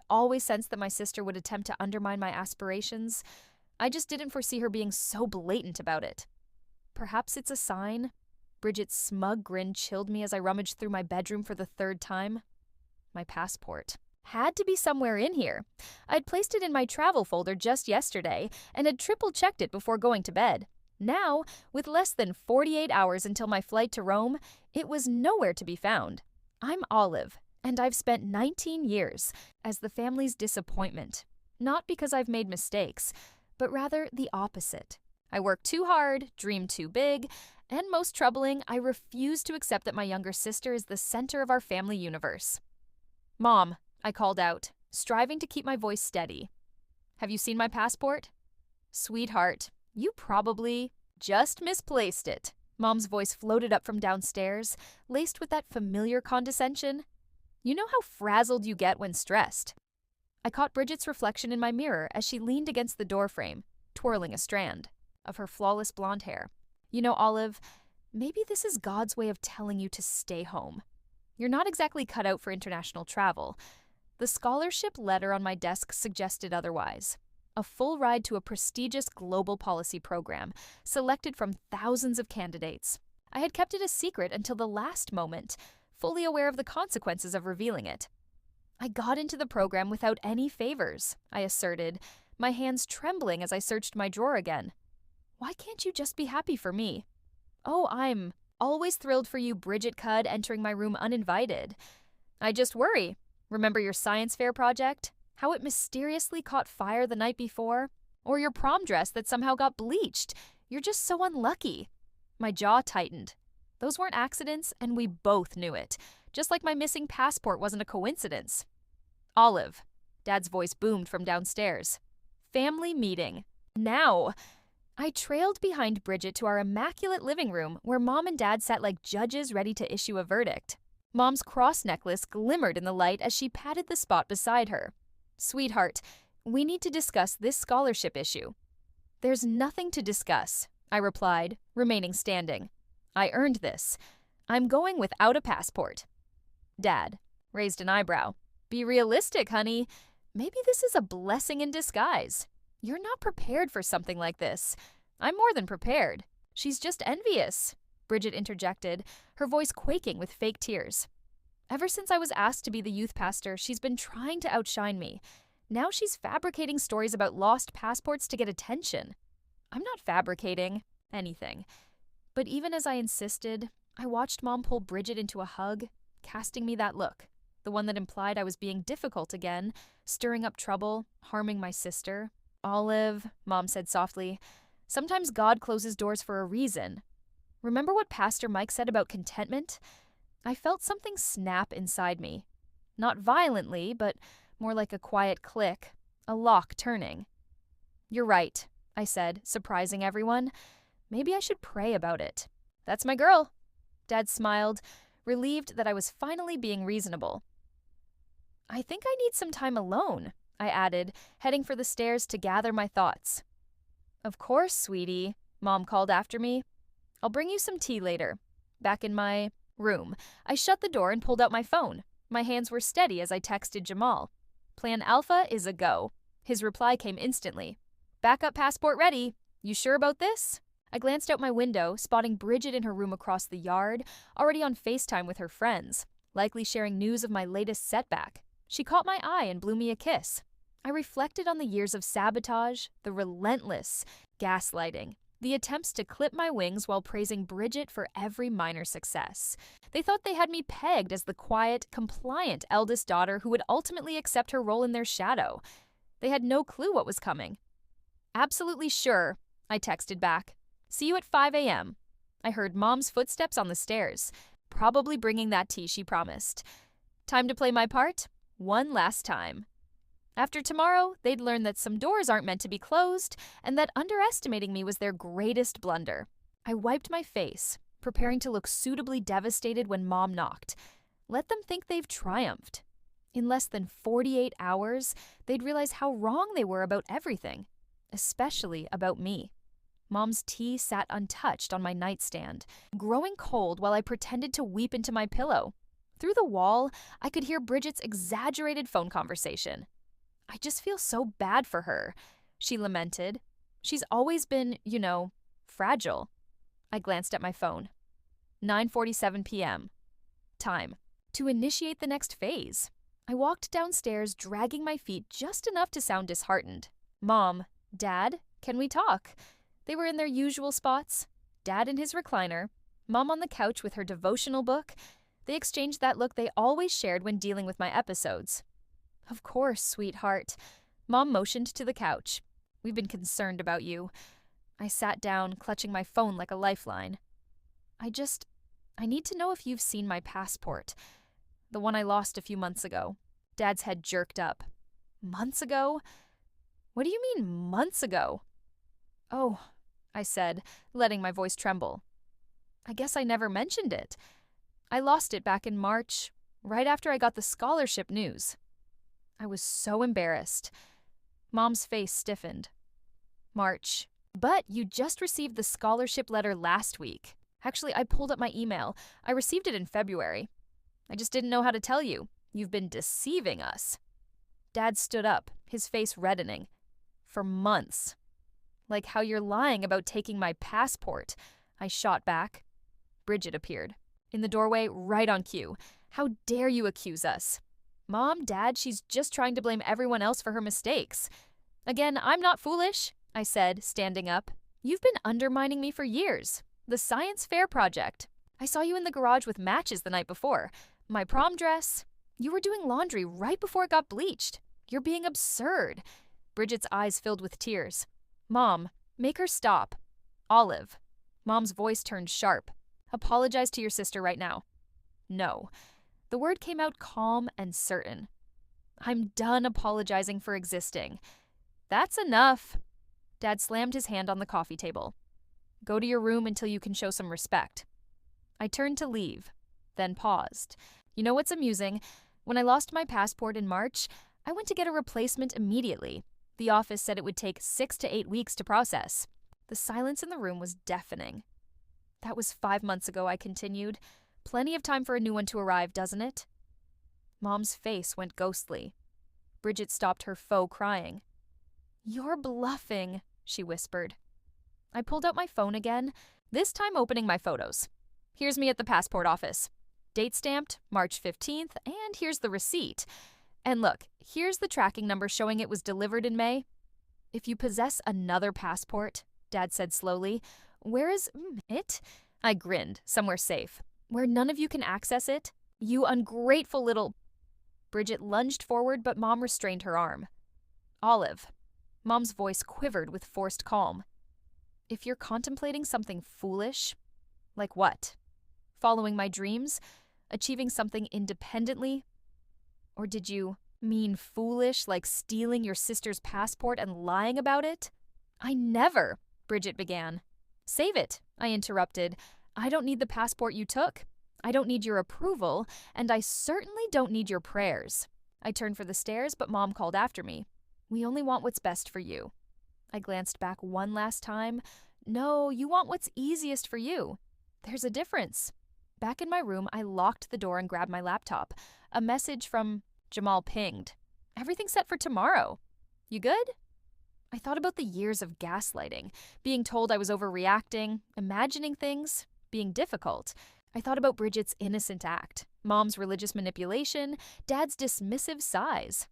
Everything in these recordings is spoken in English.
always sensed that my sister would attempt to undermine my aspirations. I just didn't foresee her being so blatant about it. Perhaps it's a sign? Bridget's smug grin chilled me as I rummaged through my bedroom for the third time. My passport had to be somewhere in here. I'd placed it in my travel folder just yesterday and had triple-checked it before going to bed. Now, with less than 48 hours until my flight to Rome, it was nowhere to be found. I'm Olive, and I've spent 19 years as the family's disappointment. Not because I've made mistakes, but rather the opposite. I work too hard, dream too big, and most troubling, I refuse to accept that my younger sister is the center of our family universe. "Mom," I called out, striving to keep my voice steady. "Have you seen my passport?" "Sweetheart, you probably just misplaced it." Mom's voice floated up from downstairs, laced with that familiar condescension. "You know how frazzled you get when stressed." I caught Bridget's reflection in my mirror as she leaned against the doorframe, twirling a strand of her flawless blonde hair. "You know, Olive, maybe this is God's way of telling you to stay home. You're not exactly cut out for international travel." The scholarship letter on my desk suggested otherwise. A full ride to a prestigious global policy program, selected from thousands of candidates. I had kept it a secret until the last moment, fully aware of the consequences of revealing it. "I got into the program without any favors," I asserted, my hands trembling as I searched my drawer again. "Why can't you just be happy for me?" "Oh, I'm always thrilled for you, Bridget Cudd, entering my room uninvited. I just worry. Remember your science fair project? How it mysteriously caught fire the night before? Or your prom dress that somehow got bleached? You're just so unlucky." My jaw tightened. Those weren't accidents, and we both knew it. Just like my missing passport wasn't a coincidence. "Olive," Dad's voice boomed from downstairs. "Family meeting. Now." I trailed behind Bridget to our immaculate living room where Mom and Dad sat like judges ready to issue a verdict. Mom's cross necklace glimmered in the light as she patted the spot beside her. "Sweetheart, we need to discuss this scholarship issue." "There's nothing to discuss," I replied, remaining standing. "I earned this. I'm going without a passport." Dad raised an eyebrow. "Be realistic, honey. Maybe this is a blessing in disguise. You're not prepared for something like this." "I'm more than prepared. She's just envious," Bridget interjected, her voice quaking with fake tears. "Ever since I was asked to be the youth pastor, she's been trying to outshine me. Now she's fabricating stories about lost passports to get attention." "I'm not fabricating anything." But even as I insisted, I watched Mom pull Bridget into a hug, casting me that look, the one that implied I was being difficult again, stirring up trouble, harming my sister. "Olive," Mom said softly, "sometimes God closes doors for a reason. Remember what Pastor Mike said about contentment?" I felt something snap inside me. Not violently, but more like a quiet click, a lock turning. "You're right," I said, surprising everyone. "Maybe I should pray about it." "That's my girl." Dad smiled, relieved that I was finally being reasonable. "I think I need some time alone," I added, heading for the stairs to gather my thoughts. "Of course, sweetie," Mom called after me. "I'll bring you some tea later." Back in my room, I shut the door and pulled out my phone. My hands were steady as I texted Jamal. "Plan Alpha is a go." His reply came instantly. "Backup passport ready. You sure about this?" I glanced out my window, spotting Bridget in her room across the yard, already on FaceTime with her friends, likely sharing news of my latest setback. She caught my eye and blew me a kiss. I reflected on the years of sabotage, the relentless gaslighting, the attempts to clip my wings while praising Bridget for every minor success. They thought they had me pegged as the quiet, compliant eldest daughter who would ultimately accept her role in their shadow. They had no clue what was coming. "Absolutely sure," I texted back. "See you at 5 a.m. I heard Mom's footsteps on the stairs, probably bringing that tea she promised. Time to play my part one last time. After tomorrow, they'd learn that some doors aren't meant to be closed and that underestimating me was their greatest blunder. I wiped my face, preparing to look suitably devastated when Mom knocked. Let them think they've triumphed. In less than 48 hours, they'd realize how wrong they were about everything, especially about me. Mom's tea sat untouched on my nightstand, growing cold while I pretended to weep into my pillow. Through the wall, I could hear Bridget's exaggerated phone conversation. I just feel so bad for her, she lamented. She's always been, fragile. I glanced at my phone. 9:47 p.m. Time to initiate the next phase. I walked downstairs, dragging my feet just enough to sound disheartened. Mom, Dad, can we talk? They were in their usual spots. Dad in his recliner, Mom on the couch with her devotional book. They exchanged that look they always shared when dealing with my episodes. Of course, sweetheart. Mom motioned to the couch. We've been concerned about you. I sat down, clutching my phone like a lifeline. I need to know if you've seen my passport. The one I lost a few months ago. Dad's head jerked up. Months ago? What do you mean, months ago? Oh, I said, letting my voice tremble. I guess I never mentioned it. I lost it back in March, right after I got the scholarship news. I was so embarrassed. Mom's face stiffened. March. But you just received the scholarship letter last week. Actually, I pulled up my email. I received it in February. I just didn't know how to tell you. You've been deceiving us. Dad stood up, his face reddening. For months. Like how you're lying about taking my passport. I shot back. Bridget appeared. In the doorway, right on cue. How dare you accuse us? Mom, Dad, she's just trying to blame everyone else for her mistakes. Again, I'm not foolish, I said, standing up. You've been undermining me for years. The science fair project. I saw you in the garage with matches the night before. My prom dress. You were doing laundry right before it got bleached. You're being absurd. Bridget's eyes filled with tears. Mom, make her stop. Olive. Mom's voice turned sharp. Apologize to your sister right now. No. The word came out calm and certain. I'm done apologizing for existing. That's enough. Dad slammed his hand on the coffee table. Go to your room until you can show some respect. I turned to leave, then paused. You know what's amusing? When I lost my passport in March, I went to get a replacement immediately. The office said it would take 6 to 8 weeks to process. The silence in the room was deafening. That was 5 months ago, I continued. Plenty of time for a new one to arrive, doesn't it? Mom's face went ghostly. Bridget stopped her faux crying. You're bluffing, she whispered. I pulled out my phone again, this time opening my photos. Here's me at the passport office. Date stamped, March 15th, and here's the receipt. And look, here's the tracking number showing it was delivered in May. If you possess another passport, Dad said slowly, where is it? I grinned, somewhere safe. Where none of you can access it? You ungrateful little... Bridget lunged forward, but Mom restrained her arm. Olive. Mom's voice quivered with forced calm. If you're contemplating something foolish, like what? Following my dreams? Achieving something independently? Or did you mean foolish, like stealing your sister's passport and lying about it? I never, Bridget began. Save it, I interrupted. I don't need the passport you took. I don't need your approval, and I certainly don't need your prayers. I turned for the stairs, but Mom called after me. We only want what's best for you. I glanced back one last time. No, you want what's easiest for you. There's a difference. Back in my room, I locked the door and grabbed my laptop. A message from Jamal pinged. Everything set for tomorrow. You good? I thought about the years of gaslighting, being told I was overreacting, imagining things, being difficult. I thought about Bridget's innocent act, Mom's religious manipulation, Dad's dismissive sighs.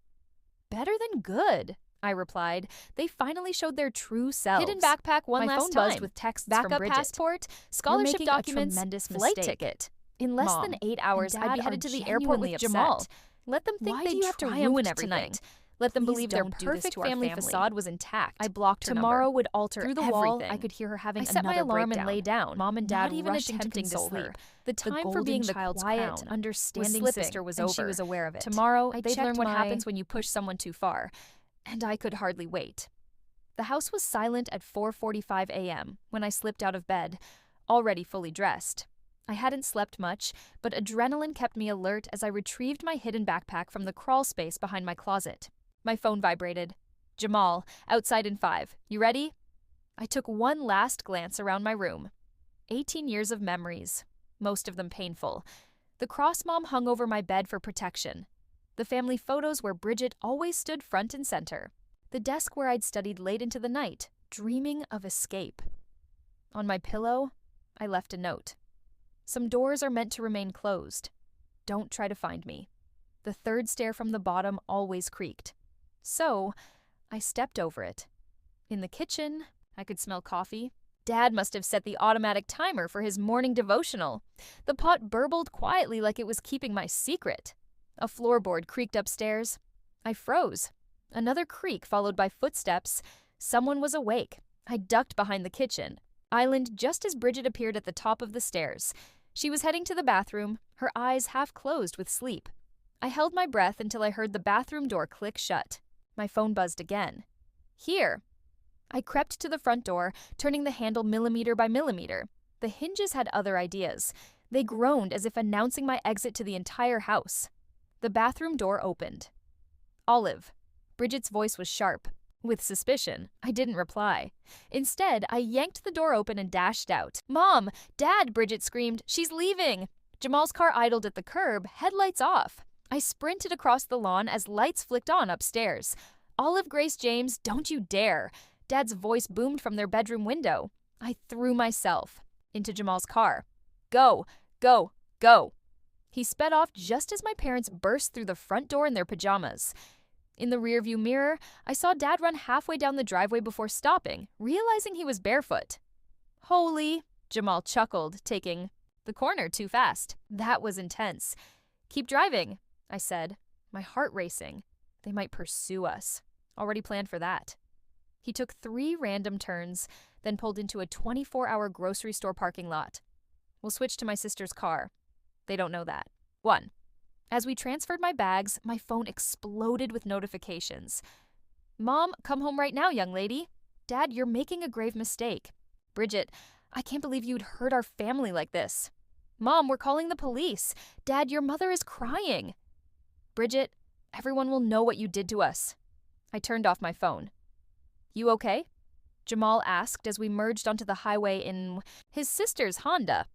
Better than good, I replied. They finally showed their true selves. Hidden backpack one My last phone time. buzzed with texts Backup from Bridget. passport, scholarship documents, tremendous flight mistake. ticket. In less Mom than 8 hours, and I'd be Dad headed are to the airport with genuinely Jamal. upset. Let them think Why they do you have to triumphed ruin everything? tonight. Let them Please believe their don't do this perfect to our family family. facade was intact. I blocked her Tomorrow number. would alter Through the everything. wall, I could hear her having I set my another alarm breakdown. and lay down. Mom and Dad Not even rushing to attempting to console sleep. her. The time for golden being the child's quiet, crown understanding was slipping, sister was and over. she was aware of it. Tomorrow, I they'd learn checked what my- happens when you push someone too far. And I could hardly wait. The house was silent at 4:45 a.m. when I slipped out of bed, already fully dressed. I hadn't slept much, but adrenaline kept me alert as I retrieved my hidden backpack from the crawl space behind my closet. My phone vibrated. Jamal, outside in 5. You ready? I took one last glance around my room. 18 years of memories, most of them painful. The cross mom hung over my bed for protection. The family photos where Bridget always stood front and center. The desk where I'd studied late into the night, dreaming of escape. On my pillow, I left a note. Some doors are meant to remain closed. Don't try to find me. The third stair from the bottom always creaked. So, I stepped over it. In the kitchen, I could smell coffee. Dad must have set the automatic timer for his morning devotional. The pot burbled quietly like it was keeping my secret. A floorboard creaked upstairs. I froze. Another creak followed by footsteps. Someone was awake. I ducked behind the kitchen island just as Bridget appeared at the top of the stairs. She was heading to the bathroom, her eyes half closed with sleep. I held my breath until I heard the bathroom door click shut. My phone buzzed again. Here. I crept to the front door, turning the handle millimeter by millimeter. The hinges had other ideas. They groaned as if announcing my exit to the entire house. The bathroom door opened. Olive. Bridget's voice was sharp. With suspicion, I didn't reply. Instead, I yanked the door open and dashed out. "Mom! Dad!" Bridget screamed. "She's leaving!" Jamal's car idled at the curb, headlights off. I sprinted across the lawn as lights flicked on upstairs. "Olive Grace James, don't you dare!" Dad's voice boomed from their bedroom window. I threw myself into Jamal's car. "Go! Go! Go!" He sped off just as my parents burst through the front door in their pajamas. In the rearview mirror, I saw Dad run halfway down the driveway before stopping, realizing he was barefoot. "Holy," Jamal chuckled, taking the corner too fast. That was intense. "Keep driving," I said, my heart racing. They might pursue us. Already planned for that. He took 3 random turns, then pulled into a 24-hour grocery store parking lot. We'll switch to my sister's car. They don't know that. 1. As we transferred my bags, my phone exploded with notifications. "Mom, come home right now, young lady." "Dad, you're making a grave mistake." "Bridget, I can't believe you'd hurt our family like this." "Mom, we're calling the police." "Dad, your mother is crying." "Bridget, everyone will know what you did to us." I turned off my phone. "You okay?" Jamal asked as we merged onto the highway in his sister's Honda.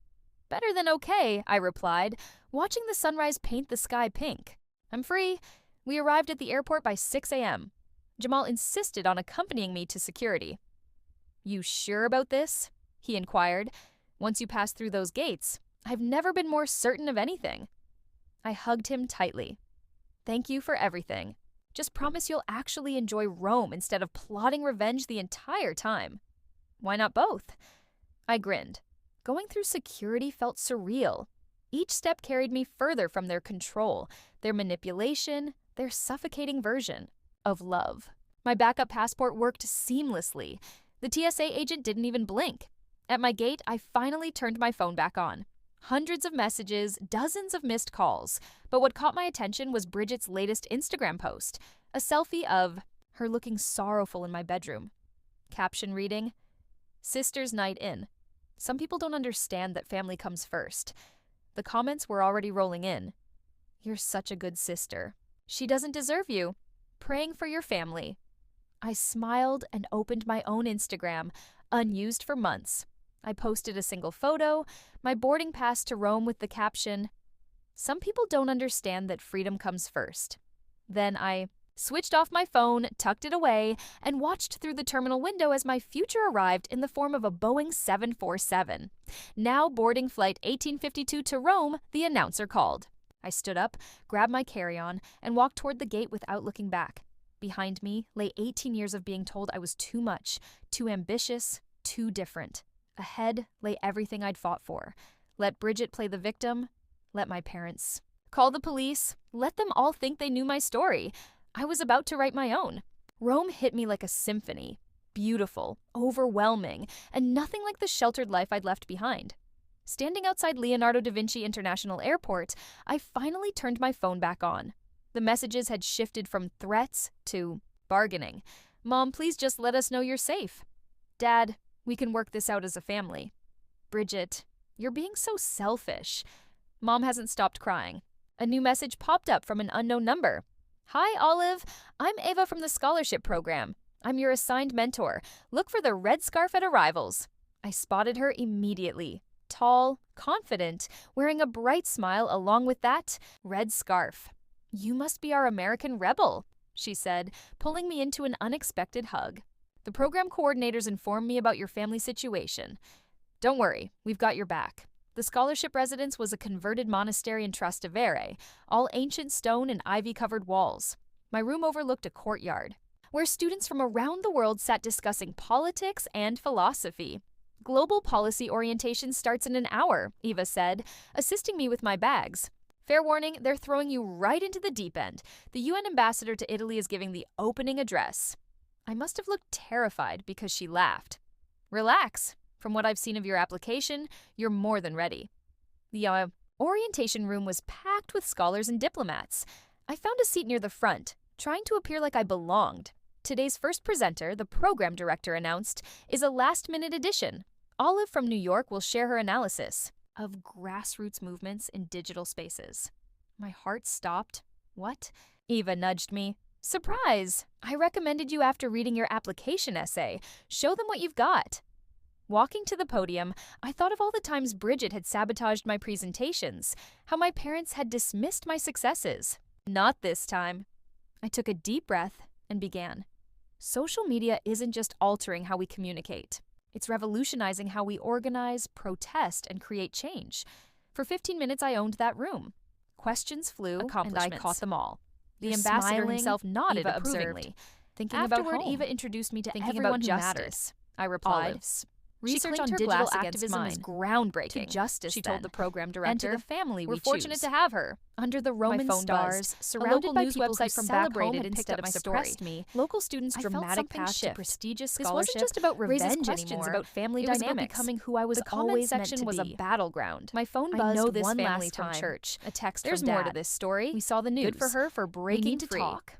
"Better than okay," I replied, watching the sunrise paint the sky pink. "I'm free." We arrived at the airport by 6 a.m. Jamal insisted on accompanying me to security. "You sure about this?" he inquired. "Once you pass through those gates, I've never been more certain of anything." I hugged him tightly. "Thank you for everything. Just promise you'll actually enjoy Rome instead of plotting revenge the entire time." "Why not both?" I grinned. Going through security felt surreal. Each step carried me further from their control, their manipulation, their suffocating version of love. My backup passport worked seamlessly. The TSA agent didn't even blink. At my gate, I finally turned my phone back on. Hundreds of messages, dozens of missed calls. But what caught my attention was Bridget's latest Instagram post, a selfie of her looking sorrowful in my bedroom. Caption reading, "Sister's night in. Some people don't understand that family comes first." The comments were already rolling in. "You're such a good sister. She doesn't deserve you. Praying for your family." I smiled and opened my own Instagram, unused for months. I posted a single photo, my boarding pass to Rome with the caption, "Some people don't understand that freedom comes first." Then I switched off my phone, tucked it away, and watched through the terminal window as my future arrived in the form of a Boeing 747. Now boarding flight 1852 to Rome, the announcer called. I stood up, grabbed my carry-on, and walked toward the gate without looking back. Behind me lay 18 years of being told I was too much, too ambitious, too different. Ahead lay everything I'd fought for. Let Bridget play the victim. Let my parents call the police. Let them all think they knew my story. I was about to write my own. Rome hit me like a symphony. Beautiful, overwhelming, and nothing like the sheltered life I'd left behind. Standing outside Leonardo da Vinci International Airport, I finally turned my phone back on. The messages had shifted from threats to bargaining. "Mom, please just let us know you're safe." "Dad, we can work this out as a family." "Bridget, you're being so selfish." Mom hasn't stopped crying. A new message popped up from an unknown number. "Hi, Olive. I'm Ava from the scholarship program. I'm your assigned mentor. Look for the red scarf at arrivals." I spotted her immediately. tall, confident, wearing a bright smile along with that red scarf. "You must be our American rebel," she said, pulling me into an unexpected hug. "The program coordinators informed me about your family situation. Don't worry, we've got your back." The scholarship residence was a converted monastery in Trastevere, all ancient stone and ivy-covered walls. My room overlooked a courtyard, where students from around the world sat discussing politics and philosophy. "Global policy orientation starts in an hour," Eva said, assisting me with my bags. "Fair warning, they're throwing you right into the deep end. The UN ambassador to Italy is giving the opening address." I must have looked terrified because she laughed. "Relax. From what I've seen of your application, you're more than ready." The orientation room was packed with scholars and diplomats. I found a seat near the front, trying to appear like I belonged. Today's first presenter, the program director announced, is a last-minute addition. Olive from New York will share her analysis of grassroots movements in digital spaces. My heart stopped. "What?" Eva nudged me. "Surprise! I recommended you after reading your application essay. Show them what you've got." Walking to the podium, I thought of all the times Bridget had sabotaged my presentations, how my parents had dismissed my successes. Not this time. I took a deep breath and began. Social media isn't just altering how we communicate. It's revolutionizing how we organize, protest, and create change. For 15 minutes, I owned that room. Questions flew, and I caught them all. The ambassador himself nodded approvingly. "Thinking about home." Eva introduced me to everyone who matters. I replied. Olives. "Research on digital activism is groundbreaking," To justice, she told then. the program And director. to the family "We're we fortunate choose." to have her." Under the Roman phone stars, buzzed. surrounded A local by news people website who from back home celebrated had instead picked of up my suppressed story. me, local students' I felt dramatic something path to shift. prestigious This scholarship wasn't just about raises revenge questions anymore. about family It was about dynamics. becoming who I was The comment always meant section to was a be. battleground. My phone I buzzed know this one family last from time. church. A text There's from more Dad. to this story. We saw the news. Good for her for breaking We need to free. talk.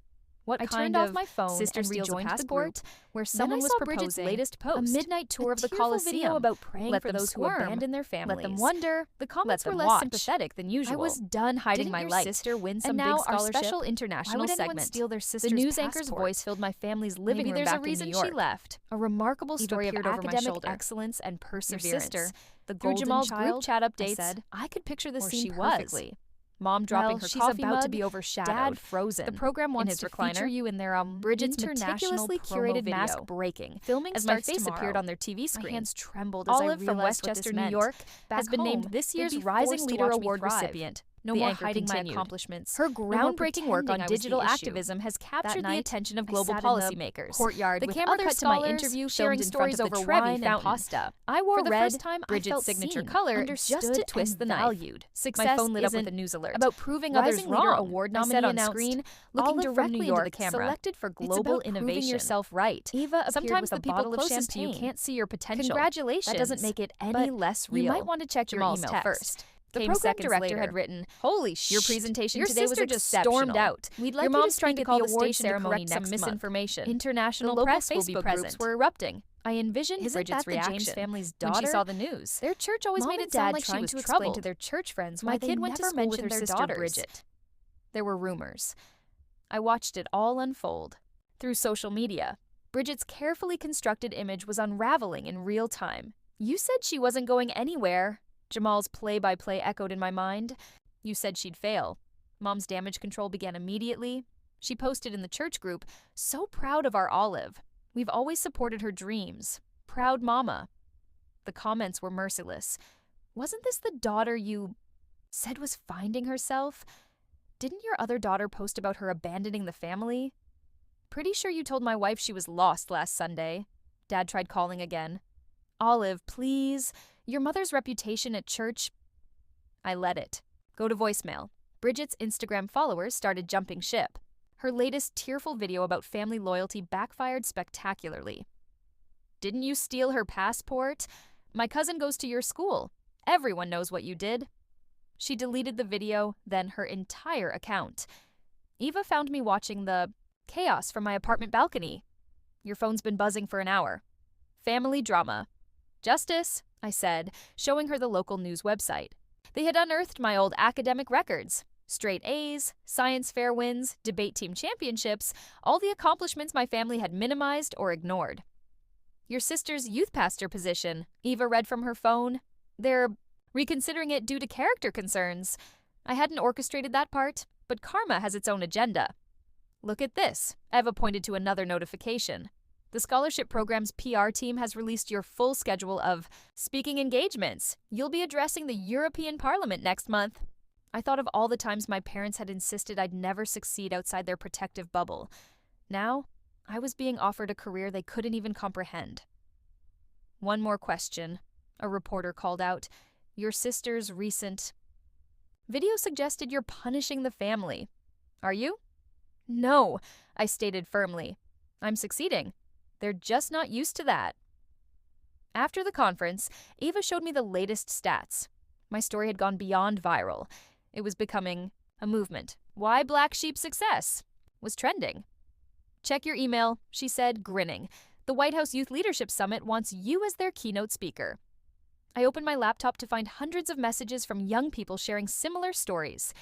What I kind turned off of my phone sister and steals a rejoined the passport? group, Where Then someone I was saw proposing Bridget's latest a post. midnight tour of the tearful Colosseum. video about praying Let for them those who squirm. abandon their families. Let them wonder. The comments Let were them less watch. sympathetic than usual. I was done hiding Didn't my your light. sister win some And big now our scholarship? special Why international would anyone segment. steal their sister's The news anchor's passport? voice filled my family's living Maybe room there's back a reason in New she York. left. A remarkable Eva story of peered over my academic shoulder. excellence and Your perseverance. sister, the Through golden Jamal's child, group chat I updates, said, I could picture the or scene she was. perfectly. Mom dropping her she's coffee about mug, to be overshadowed. Dad frozen. The program in wants his to recliner. feature you in their Bridget's international meticulously promo curated video. mask breaking. Filming As my starts face tomorrow. appeared on their TV My screen. hands trembled as Olive I from realized Westchester, what this New meant. York, Back has been home, named this they'd year's be Rising forced to Leader watch me Award thrive. recipient. No The more anchor hiding my continued. accomplishments. Her No more groundbreaking work on pretending I was the digital issue. activism has captured the night, attention of I global sat in the policymakers. courtyard The with camera other cut to my scholars interview, filmed sharing in front stories of the over Trevi wine and fountain. pasta. I wore For the red, first time, I Bridget's felt signature seen, color, understood, just to twist and the knife. valued. Success My phone lit up isn't with a news alert. about proving others Rising Leader wrong. Award I said nominee on announced, screen, looking Olive from directly New into York, the camera. selected for It's global about proving innovation. yourself right. Eva appeared Sometimes with the a people bottle of closest to you champagne. can't see your potential. Congratulations. That doesn't make it any But less real. You might want to check Jamal's your email text. first. The Came program seconds director later. had written, "Holy Your sh! presentation Your today was sister just exceptional. stormed out. We'd like Your you to mom's trying to speak at call the the award station to ceremony correct some next month. misinformation. International The local press will Facebook be groups present." were erupting. I envisioned Isn't Bridget's that the reaction James family's when she daughter? saw the news. Their church always Mom made and it sound Dad like trying she was to explain trouble. to their church friends My why they kid went to never school with mentioned their their sister daughters. Bridget. There were rumors. I watched it all unfold. Through social media, Bridget's carefully constructed image was unraveling in real time. "You said she wasn't going anywhere," Jamal's play-by-play echoed in my mind. "You said she'd fail." Mom's damage control began immediately. She posted in the church group, "So proud of our Olive. We've always supported her dreams. Proud mama." The comments were merciless. "Wasn't this the daughter you said was finding herself? Didn't your other daughter post about her abandoning the family? Pretty sure you told my wife she was lost last Sunday." Dad tried calling again. "Olive, please. Your mother's reputation at church." I let it go to voicemail. Bridget's Instagram followers started jumping ship. Her latest tearful video about family loyalty backfired spectacularly. "Didn't you steal her passport? My cousin goes to your school. Everyone knows what you did." She deleted the video, then her entire account. Eva found me watching the chaos from my apartment balcony. "Your phone's been buzzing for an hour. Family drama." "Justice," I said, showing her the local news website. They had unearthed my old academic records. Straight A's, science fair wins, debate team championships, all the accomplishments my family had minimized or ignored. "Your sister's youth pastor position," Eva read from her phone. "They're reconsidering it due to character concerns. I hadn't orchestrated that part, but karma has its own agenda. Look at this. Eva pointed to another notification. The scholarship program's PR team has released your full schedule of speaking engagements. You'll be addressing the European Parliament next month. I thought of all the times my parents had insisted I'd never succeed outside their protective bubble. Now, I was being offered a career they couldn't even comprehend. One more question, a reporter called out. Your sister's recent video suggested you're punishing the family. Are you? No, I stated firmly. I'm succeeding. They're just not used to that. After the conference, Eva showed me the latest stats. My story had gone beyond viral. It was becoming a movement. Why Black Sheep Success was trending. Check your email, she said, grinning. The White House Youth Leadership Summit wants you as their keynote speaker. I opened my laptop to find hundreds of messages from young people sharing similar stories.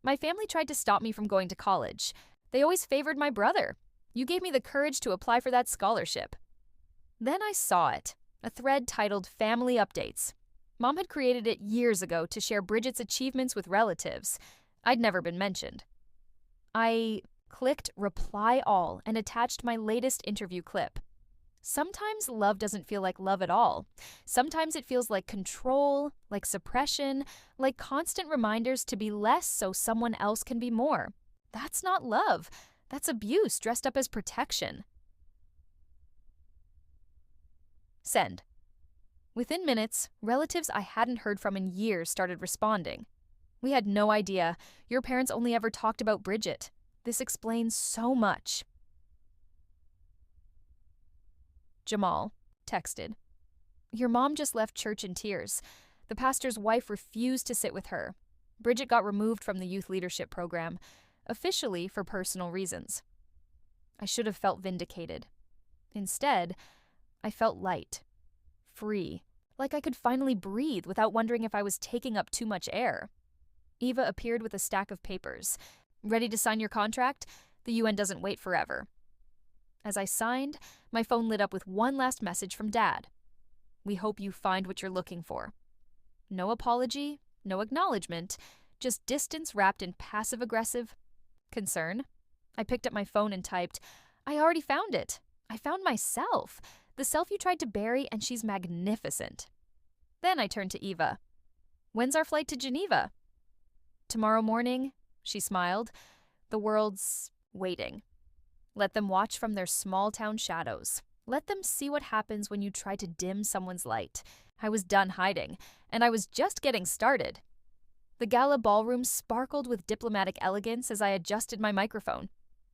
My family tried to stop me from going to college. They always favored my brother. You gave me the courage to apply for that scholarship. Then I saw it, a thread titled Family Updates. Mom had created it years ago to share Bridget's achievements with relatives. I'd never been mentioned. I clicked Reply All and attached my latest interview clip. Sometimes love doesn't feel like love at all. Sometimes it feels like control, like suppression, like constant reminders to be less so someone else can be more. That's not love. That's abuse dressed up as protection. Send. Within minutes, relatives I hadn't heard from in years started responding. We had no idea. Your parents only ever talked about Bridget. This explains so much. Jamal texted. Your mom just left church in tears. The pastor's wife refused to sit with her. Bridget got removed from the youth leadership program, officially for personal reasons. I should have felt vindicated. Instead, I felt light, free, like I could finally breathe without wondering if I was taking up too much air. Eva appeared with a stack of papers. Ready to sign your contract? The UN doesn't wait forever. As I signed, my phone lit up with one last message from Dad. We hope you find what you're looking for. No apology, no acknowledgement, just distance wrapped in passive-aggressive concern. I picked up my phone and typed, I already found it. I found myself. The self you tried to bury, and she's magnificent. Then I turned to Eva. When's our flight to Geneva? Tomorrow morning, she smiled. The world's waiting. Let them watch from their small-town shadows. Let them see what happens when you try to dim someone's light. I was done hiding, and I was just getting started. The gala ballroom sparkled with diplomatic elegance as I adjusted my microphone.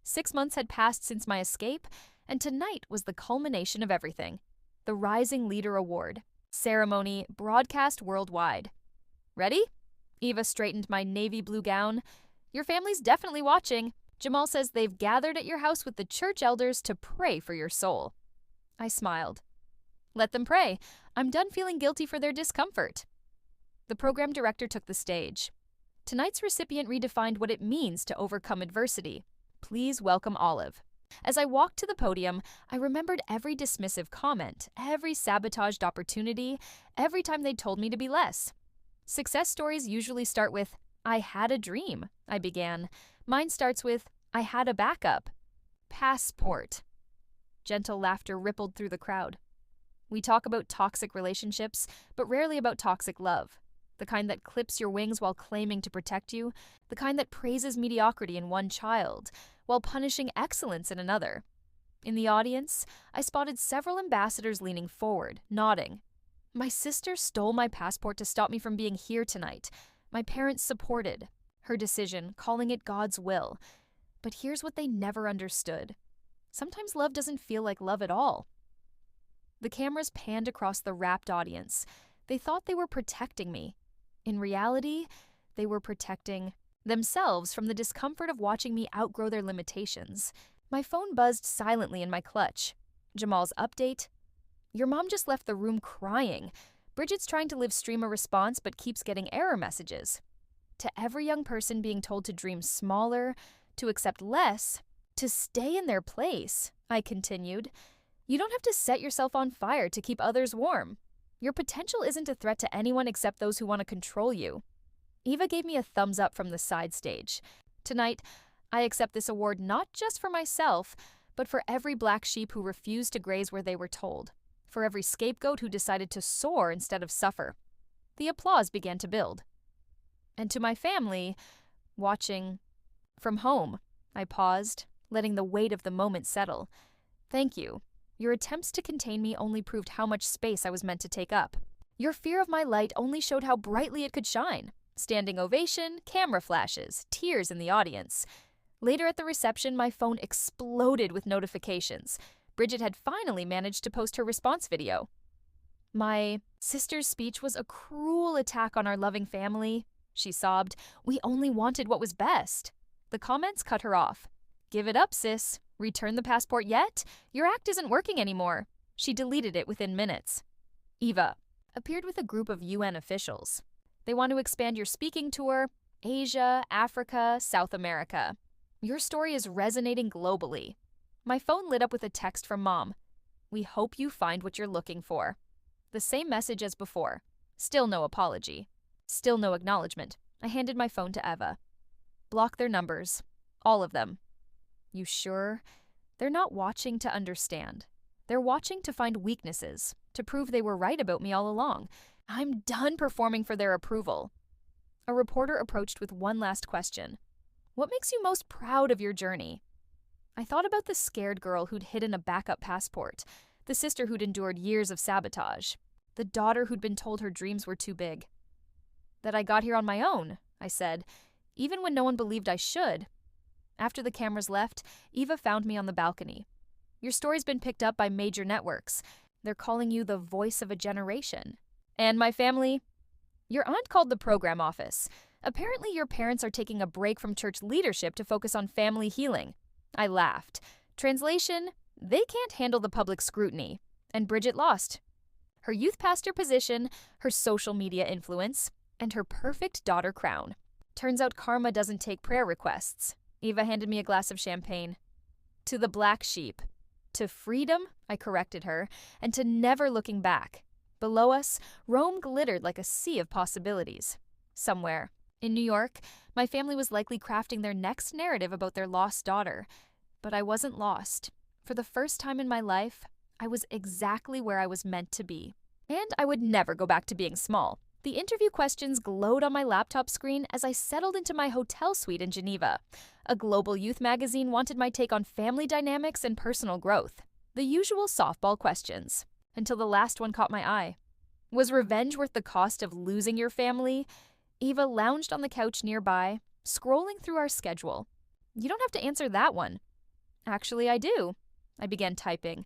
6 months had passed since my escape, and tonight was the culmination of everything. The Rising Leader Award. Ceremony broadcast worldwide. Ready? Eva straightened my navy blue gown. Your family's definitely watching. Jamal says they've gathered at your house with the church elders to pray for your soul. I smiled. Let them pray. I'm done feeling guilty for their discomfort. The program director took the stage. Tonight's recipient redefined what it means to overcome adversity. Please welcome Olive. As I walked to the podium, I remembered every dismissive comment, every sabotaged opportunity, every time they told me to be less. Success stories usually start with, I had a dream, I began. Mine starts with, I had a backup. Passport. Gentle laughter rippled through the crowd. We talk about toxic relationships, but rarely about toxic love. The kind that clips your wings while claiming to protect you, the kind that praises mediocrity in one child, while punishing excellence in another. In the audience, I spotted several ambassadors leaning forward, nodding. My sister stole my passport to stop me from being here tonight. My parents supported her decision, calling it God's will. But here's what they never understood. Sometimes love doesn't feel like love at all. The cameras panned across the rapt audience. They thought they were protecting me. In reality, they were protecting themselves from the discomfort of watching me outgrow their limitations. My phone buzzed silently in my clutch. Jamal's update. Your mom just left the room crying. Bridget's trying to live stream a response but keeps getting error messages. To every young person being told to dream smaller, to accept less, to stay in their place, I continued. You don't have to set yourself on fire to keep others warm. Your potential isn't a threat to anyone except those who want to control you. Eva gave me a thumbs up from the side stage. Tonight, I accept this award not just for myself, but for every black sheep who refused to graze where they were told, for every scapegoat who decided to soar instead of suffer. The applause began to build. And to my family, watching from home, I paused, letting the weight of the moment settle. Thank you. Your attempts to contain me only proved how much space I was meant to take up. Your fear of my light only showed how brightly it could shine. Standing ovation, camera flashes, tears in the audience. Later at the reception, my phone exploded with notifications. Bridget had finally managed to post her response video. My sister's speech was a cruel attack on our loving family, she sobbed. We only wanted what was best. The comments cut her off. Give it up, sis. Return the passport yet? Your act isn't working anymore. She deleted it within minutes. Eva appeared with a group of UN officials. They want to expand your speaking tour, Asia, Africa, South America. Your story is resonating globally. My phone lit up with a text from Mom. We hope you find what you're looking for. The same message as before. Still no apology. Still no acknowledgement. I handed my phone to Eva. Block their numbers. All of them. You sure? They're not watching to understand. They're watching to find weaknesses, to prove they were right about me all along. I'm done performing for their approval. A reporter approached with one last question. What makes you most proud of your journey? I thought about the scared girl who'd hidden a backup passport, the sister who'd endured years of sabotage, the daughter who'd been told her dreams were too big. That I got here on my own, I said, even when no one believed I should. After the cameras left, Eva found me on the balcony. Your story's been picked up by major networks. They're calling you the voice of a generation. And my family? Your aunt called the program office. Apparently your parents are taking a break from church leadership to focus on family healing. I laughed. Translation, they can't handle the public scrutiny. And Bridget lost. Her youth pastor position, her social media influence, and her perfect daughter crown. Turns out karma doesn't take prayer requests. Eva handed me a glass of champagne. To the black sheep. To freedom, I corrected her, and to never looking back. Below us, Rome glittered like a sea of possibilities. Somewhere, in New York, my family was likely crafting their next narrative about their lost daughter. But I wasn't lost. For the first time in my life, I was exactly where I was meant to be. And I would never go back to being small. The interview questions glowed on my laptop screen as I settled into my hotel suite in Geneva. A global youth magazine wanted my take on family dynamics and personal growth. The usual softball questions. Until the last one caught my eye. Was revenge worth the cost of losing your family? Eva lounged on the couch nearby, scrolling through our schedule. You don't have to answer that one. Actually, I do. I began typing.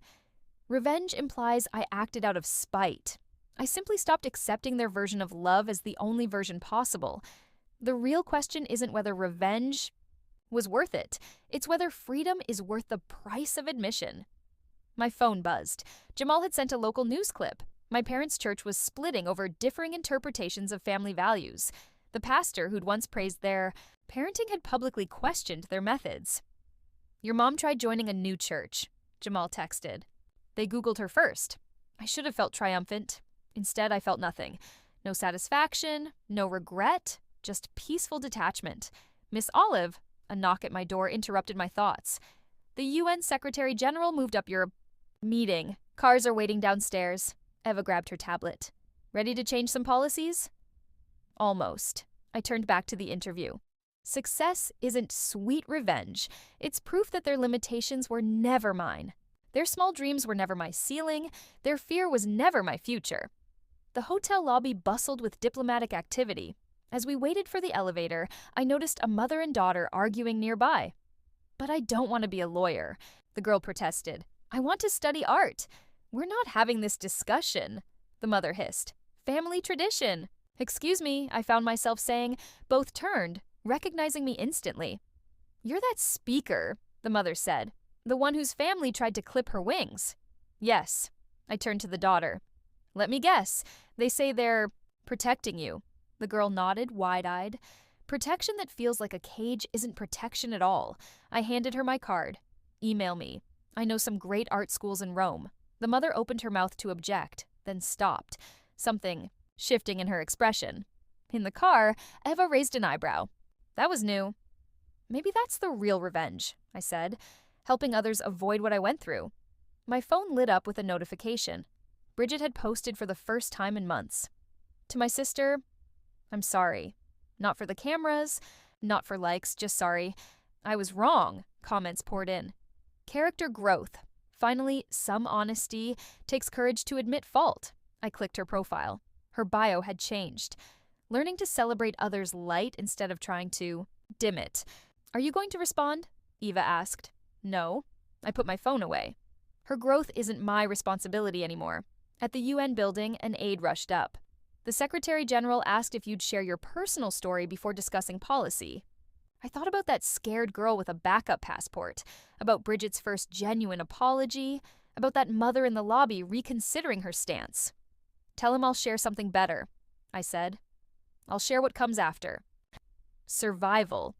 Revenge implies I acted out of spite. I simply stopped accepting their version of love as the only version possible. The real question isn't whether revenge was worth it. It's whether freedom is worth the price of admission. My phone buzzed. Jamal had sent a local news clip. My parents' church was splitting over differing interpretations of family values. The pastor who'd once praised their parenting had publicly questioned their methods. Your mom tried joining a new church, Jamal texted. They Googled her first. I should have felt triumphant. Instead, I felt nothing. No satisfaction, no regret, just peaceful detachment. Miss Olive, a knock at my door interrupted my thoughts. The UN Secretary General moved up your meeting. Cars are waiting downstairs. Eva grabbed her tablet. Ready to change some policies? Almost. I turned back to the interview. Success isn't sweet revenge. It's proof that their limitations were never mine. Their small dreams were never my ceiling. Their fear was never my future. The hotel lobby bustled with diplomatic activity. As we waited for the elevator, I noticed a mother and daughter arguing nearby. But I don't want to be a lawyer, the girl protested. I want to study art. We're not having this discussion, the mother hissed. Family tradition. Excuse me, I found myself saying. Both turned, recognizing me instantly. You're that speaker, the mother said. The one whose family tried to clip her wings. Yes. I turned to the daughter. Let me guess. They say they're protecting you. The girl nodded, wide-eyed. Protection that feels like a cage isn't protection at all. I handed her my card. Email me. I know some great art schools in Rome. The mother opened her mouth to object, then stopped. something shifting in her expression. In the car, Eva raised an eyebrow. That was new. Maybe that's the real revenge, I said, helping others avoid what I went through. My phone lit up with a notification. Bridget had posted for the first time in months. To my sister, I'm sorry. Not for the cameras, not for likes, just sorry. I was wrong, comments poured in. Character growth. Finally, some honesty takes courage to admit fault. I clicked her profile. Her bio had changed. Learning to celebrate others' light instead of trying to dim it. Are you going to respond? Eva asked. No. I put my phone away. Her growth isn't my responsibility anymore. At the UN building, an aide rushed up. The Secretary General asked if you'd share your personal story before discussing policy. I thought about that scared girl with a backup passport, about Bridget's first genuine apology, about that mother in the lobby reconsidering her stance. Tell him I'll share something better, I said. I'll share what comes after. Survival.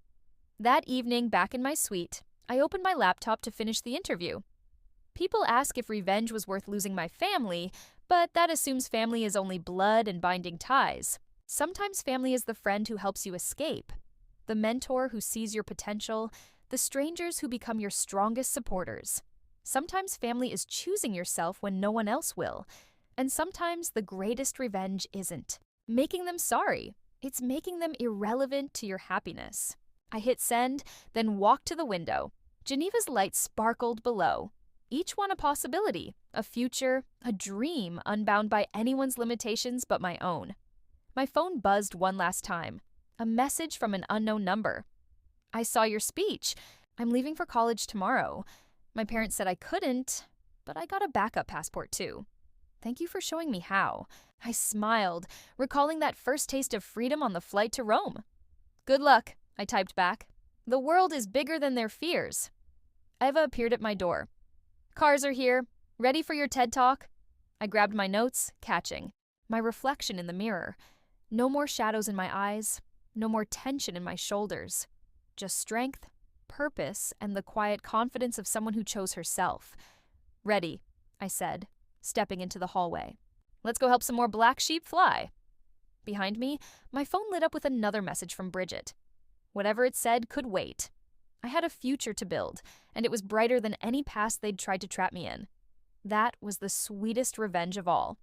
That evening, back in my suite, I opened my laptop to finish the interview. People ask if revenge was worth losing my family, but that assumes family is only blood and binding ties. Sometimes family is the friend who helps you escape, the mentor who sees your potential, the strangers who become your strongest supporters. Sometimes family is choosing yourself when no one else will, and sometimes the greatest revenge isn't making them sorry. It's making them irrelevant to your happiness. I hit send, then walked to the window. Geneva's lights sparkled below. Each one a possibility, a future, a dream unbound by anyone's limitations but my own. My phone buzzed one last time. A message from an unknown number. I saw your speech. I'm leaving for college tomorrow. My parents said I couldn't, but I got a backup passport too. Thank you for showing me how. I smiled, recalling that first taste of freedom on the flight to Rome. Good luck, I typed back. The world is bigger than their fears. Eva appeared at my door. Cars are here. Ready for your TED Talk? I grabbed my notes, catching. My reflection in the mirror. No more shadows in my eyes. No more tension in my shoulders. Just strength, purpose, and the quiet confidence of someone who chose herself. Ready, I said, stepping into the hallway. Let's go help some more black sheep fly. Behind me, my phone lit up with another message from Bridget. Whatever it said could wait. I had a future to build, and it was brighter than any past they'd tried to trap me in. That was the sweetest revenge of all.